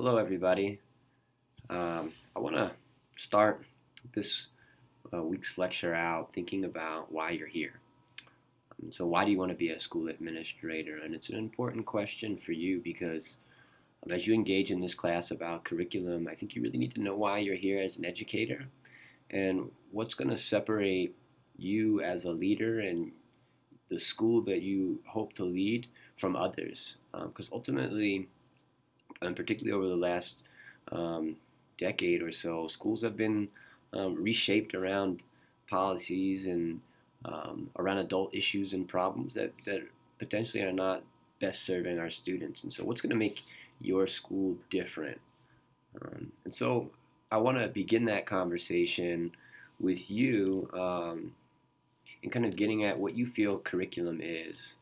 Hello, everybody. I want to start this week's lecture out thinking about why you're here. So, why do you want to be a school administrator? And it's an important question for you because as you engage in this class about curriculum, I think you really need to know why you're here as an educator and what's going to separate you as a leader and the school that you hope to lead from others. Because ultimately, and particularly over the last decade or so, schools have been reshaped around policies and around adult issues and problems that potentially are not best serving our students. And so, what's going to make your school different? And so, I want to begin that conversation with you and kind of getting at what you feel curriculum is.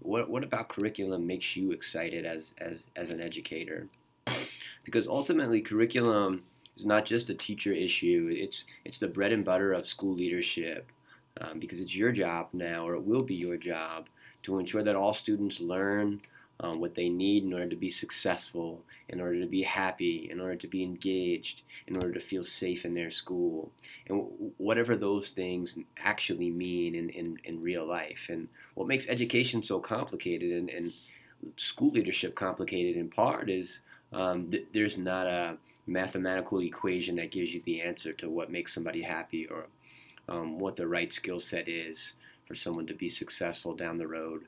What about curriculum makes you excited as an educator? Because ultimately, curriculum is not just a teacher issue. It's the bread and butter of school leadership. Because it's your job now, or it will be your job, to ensure that all students learn what they need in order to be successful, in order to be happy, in order to be engaged, in order to feel safe in their school, and whatever those things actually mean in real life. And what makes education so complicated and school leadership complicated in part is there's not a mathematical equation that gives you the answer to what makes somebody happy or what the right skill set is for someone to be successful down the road,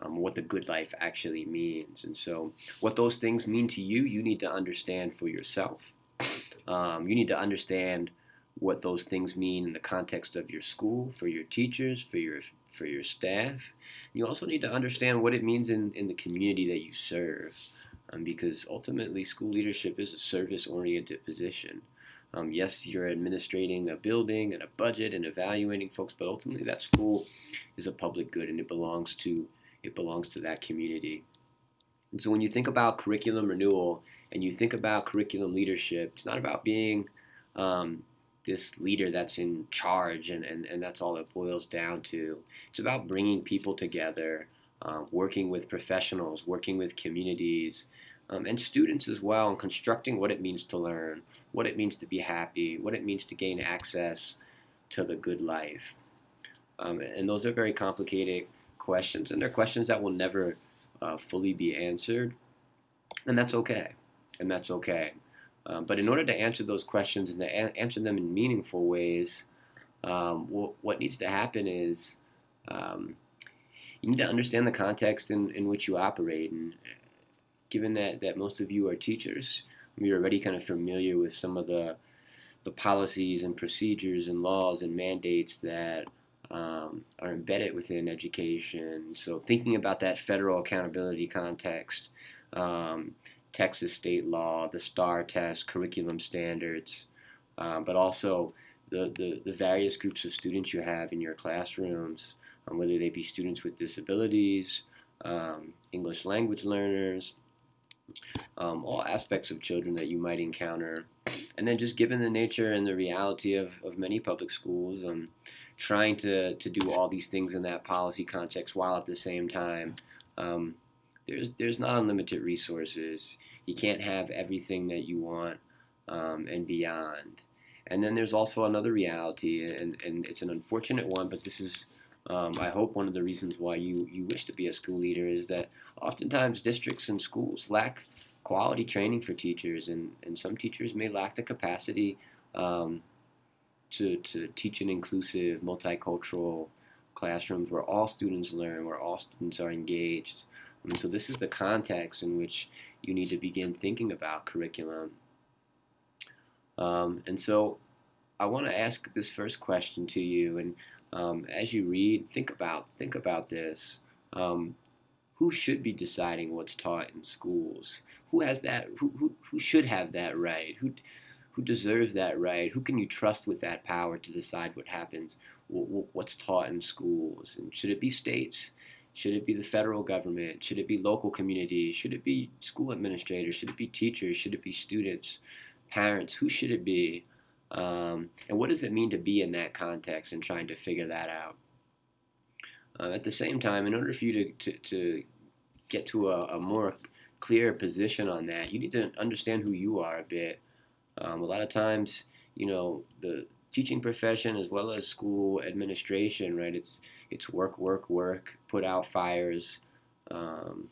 what the good life actually means. And so what those things mean to you, you need to understand for yourself. You need to understand what those things mean in the context of your school, for your teachers, for your staff. You also need to understand what it means in the community that you serve, because ultimately school leadership is a service-oriented position. Yes, you're administrating a building and a budget and evaluating folks, but ultimately that school is a public good and it belongs to that community. And so when you think about curriculum renewal and you think about curriculum leadership, it's not about being this leader that's in charge and that's all it boils down to. It's about bringing people together, working with professionals, working with communities, and students as well, and constructing what it means to learn, what it means to be happy, what it means to gain access to the good life. And those are very complicated questions, and they're questions that will never fully be answered, and that's okay. And that's okay. But in order to answer those questions and to answer them in meaningful ways, what needs to happen is you need to understand the context in which you operate. And given that most of you are teachers, you're already kind of familiar with some of the policies and procedures and laws and mandates that are embedded within education. So thinking about that federal accountability context, Texas state law, the STAR test, curriculum standards, but also the various groups of students you have in your classrooms, whether they be students with disabilities, English language learners, all aspects of children that you might encounter. And then just given the nature and the reality of many public schools, trying to do all these things in that policy context while at the same time, there's not unlimited resources. You can't have everything that you want and beyond. And then there's also another reality, and it's an unfortunate one, but this is, I hope, one of the reasons why you wish to be a school leader, is that oftentimes districts and schools lack quality training for teachers, and some teachers may lack the capacity to teach an inclusive, multicultural classrooms where all students learn, where all students are engaged. And so this is the context in which you need to begin thinking about curriculum. And so I want to ask this first question to you, and as you read, think about this. Who should be deciding what's taught in schools? Who has that? Who should have that right? Who deserves that right? Who can you trust with that power to decide what happens, what's taught in schools? And should it be states? Should it be the federal government? Should it be local communities? Should it be school administrators? Should it be teachers? Should it be students, parents? Who should it be? And what does it mean to be in that context and trying to figure that out? At the same time, in order for you to get to a more clear position on that. You need to understand who you are a bit. A lot of times, the teaching profession as well as school administration, right? It's work, work, work, put out fires,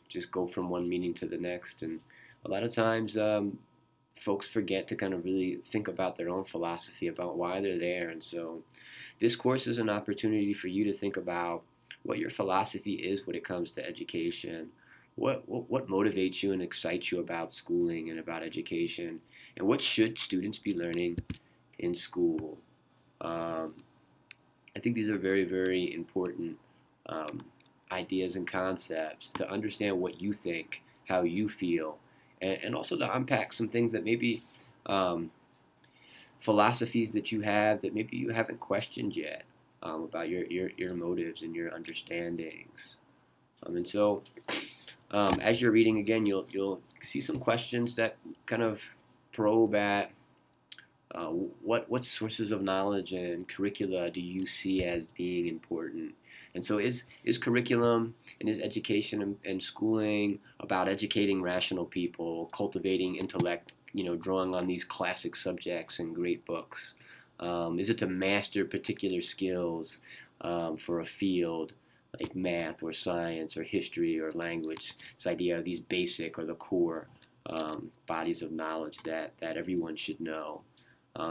just go from one meeting to the next, and a lot of times folks forget to kind of really think about their own philosophy, about why they're there. And so this course is an opportunity for you to think about what your philosophy is when it comes to education. What motivates you and excites you about schooling and about education, and what should students be learning in school? I think these are very, very important ideas and concepts to understand what you think, how you feel, and also to unpack some things that maybe philosophies that you have that maybe you haven't questioned yet, about your motives and your understandings. And so as you're reading again, you'll see some questions that kind of probe at what sources of knowledge and curricula do you see as being important? And so is curriculum and is education and schooling about educating rational people, cultivating intellect, drawing on these classic subjects and great books? Is it to master particular skills for a field like math or science or history or language? This idea of these basic or the core bodies of knowledge that everyone should know.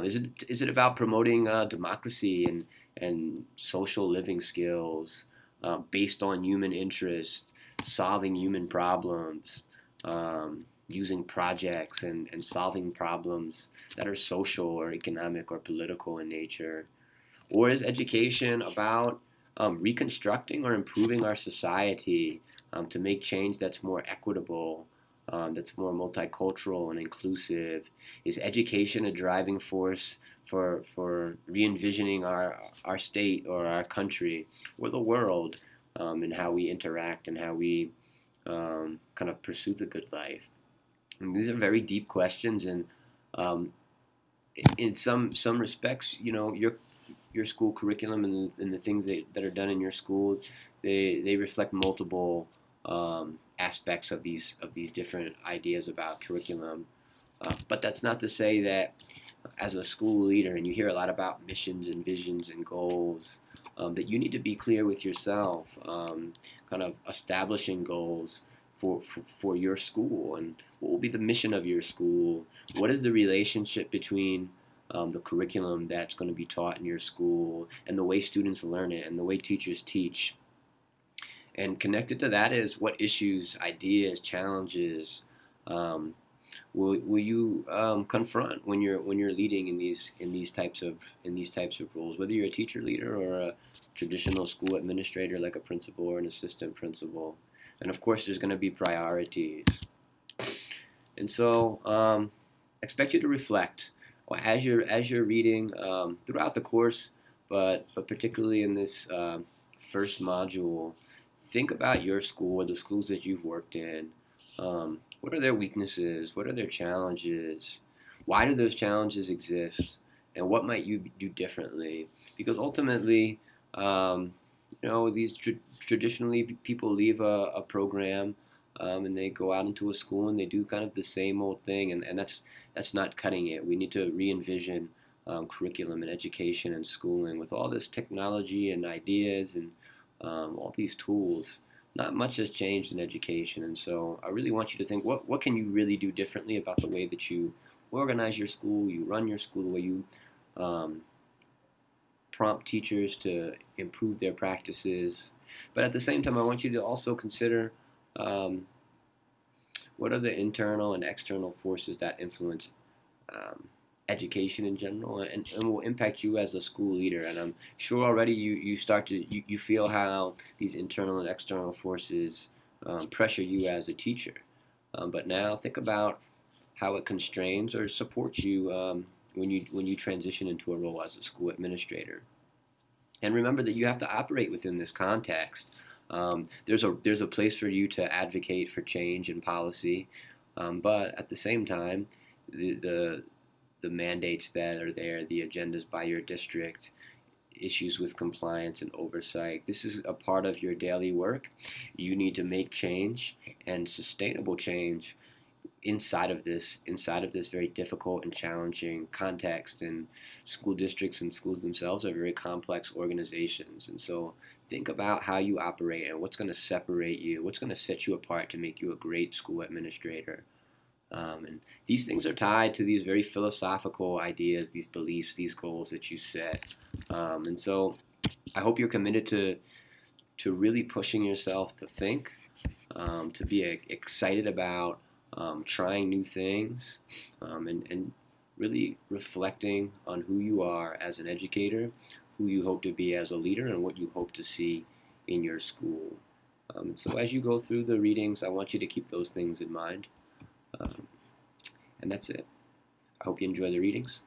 Is it about promoting democracy and social living skills based on human interest, solving human problems, using projects and solving problems that are social or economic or political in nature? Or is education about reconstructing or improving our society to make change that's more equitable, that's more multicultural and inclusive? Is education a driving force for re-envisioning our state or our country or the world, and how we interact and how we kind of pursue the good life? And these are very deep questions, and in some respects, your school curriculum and the things that are done in your school, they reflect multiple aspects of these different ideas about curriculum. But that's not to say that as a school leader, and you hear a lot about missions and visions and goals, that you need to be clear with yourself, kind of establishing goals for your school, and what will be the mission of your school? What is the relationship between the curriculum that's going to be taught in your school and the way students learn it and the way teachers teach? And connected to that is what issues, ideas, challenges will you confront when you're leading in these types of roles, whether you're a teacher leader or a traditional school administrator like a principal or an assistant principal. And of course, there's going to be priorities. And so, expect you to reflect as you're reading throughout the course, but particularly in this first module. Think about your school or the schools that you've worked in. What are their weaknesses? What are their challenges? Why do those challenges exist? And what might you do differently? Because ultimately, these traditionally people leave a program and they go out into a school and they do kind of the same old thing, and that's not cutting it. We need to re-envision curriculum and education and schooling with all this technology and ideas and all these tools. Not much has changed in education, and so I really want you to think, what can you really do differently about the way that you organize your school, you run your school, the way you prompt teachers to improve their practices. But at the same time, I want you to also consider what are the internal and external forces that influence education in general and will impact you as a school leader. And I'm sure already you feel how these internal and external forces pressure you as a teacher. But now think about how it constrains or supports you when you transition into a role as a school administrator. And remember that you have to operate within this context. There's a place for you to advocate for change in policy, but at the same time, the mandates that are there, the agendas by your district, issues with compliance and oversight, this is a part of your daily work. You need to make change and sustainable change inside of this very difficult and challenging context, and school districts and schools themselves are very complex organizations. And so think about how you operate and what's going to separate you, what's going to set you apart to make you a great school administrator. And these things are tied to these very philosophical ideas, these beliefs, these goals that you set. And so I hope you're committed to really pushing yourself to think, to be excited about trying new things, and really reflecting on who you are as an educator, who you hope to be as a leader, and what you hope to see in your school. So as you go through the readings, I want you to keep those things in mind. And that's it. I hope you enjoy the readings.